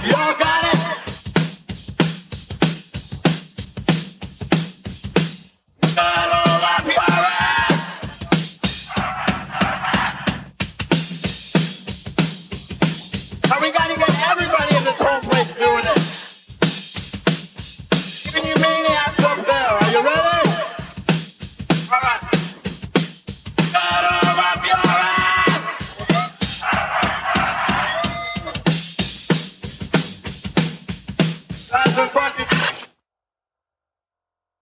Y'all got it? Battle up your ass! Are we gonna get everybody in this whole place doing it? Even you maniacs up there, are you ready? Alright. Battle up your ass! Guys are fucking